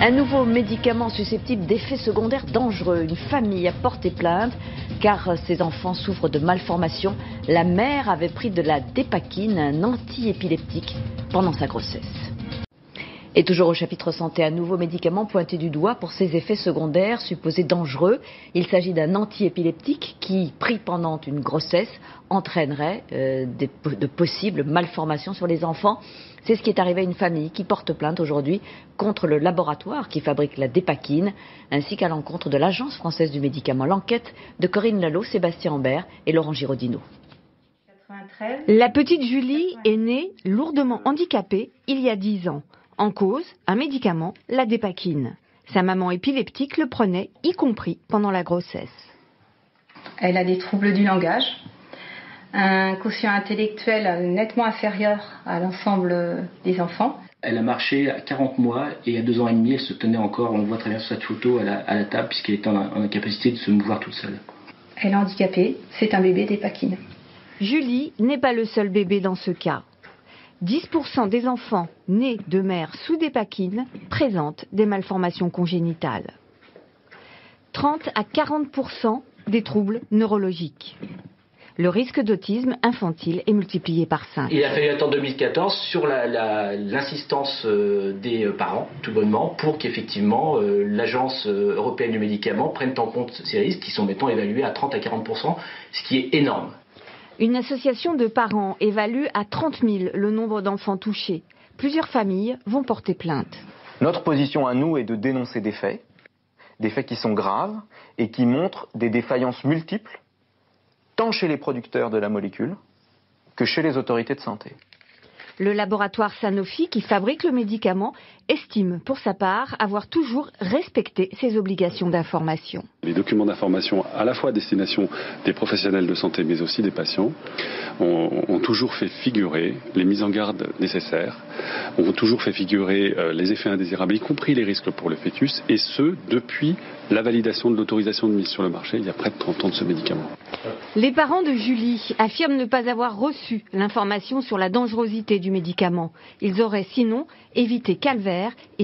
Un nouveau médicament susceptible d'effets secondaires dangereux. Une famille a porté plainte car ses enfants souffrent de malformations. La mère avait pris de la dépakine, un antiépileptique, pendant sa grossesse. Et toujours au chapitre santé, un nouveau médicament pointé du doigt pour ses effets secondaires supposés dangereux. Il s'agit d'un antiépileptique qui, pris pendant une grossesse, entraînerait de possibles malformations sur les enfants. C'est ce qui est arrivé à une famille qui porte plainte aujourd'hui contre le laboratoire qui fabrique la dépakine, ainsi qu'à l'encontre de l'Agence française du médicament. L'enquête de Corinne Lalo, Sébastien Ambert et Laurent Giraudineau. La petite Julie est née lourdement handicapée il y a 10 ans. En cause, un médicament, la dépakine. Sa maman épileptique le prenait, y compris pendant la grossesse. Elle a des troubles du langage, un quotient intellectuel nettement inférieur à l'ensemble des enfants. Elle a marché à 40 mois et à 2 ans et demi, elle se tenait encore, on le voit à travers cette photo, à la table, puisqu'elle était en incapacité de se mouvoir toute seule. Elle est handicapée, c'est un bébé dépakine. Julie n'est pas le seul bébé dans ce cas. 10% des enfants nés de mères sous dépakine présentent des malformations congénitales. 30 à 40% des troubles neurologiques. Le risque d'autisme infantile est multiplié par 5. Il a fallu attendre 2014 sur l'insistance des parents, tout bonnement, pour qu'effectivement l'Agence européenne du médicament prenne en compte ces risques qui sont maintenant évalués à 30 à 40%, ce qui est énorme. Une association de parents évalue à 30 000 le nombre d'enfants touchés. Plusieurs familles vont porter plainte. Notre position à nous est de dénoncer des faits qui sont graves et qui montrent des défaillances multiples, tant chez les producteurs de la molécule que chez les autorités de santé. Le laboratoire Sanofi, qui fabrique le médicament, estime pour sa part avoir toujours respecté ses obligations d'information. Les documents d'information à la fois à destination des professionnels de santé mais aussi des patients ont toujours fait figurer les mises en garde nécessaires, ont toujours fait figurer les effets indésirables, y compris les risques pour le fœtus, et ce, depuis la validation de l'autorisation de mise sur le marché il y a près de 30 ans de ce médicament. Les parents de Julie affirment ne pas avoir reçu l'information sur la dangerosité du médicament. Ils auraient sinon évité calvaire et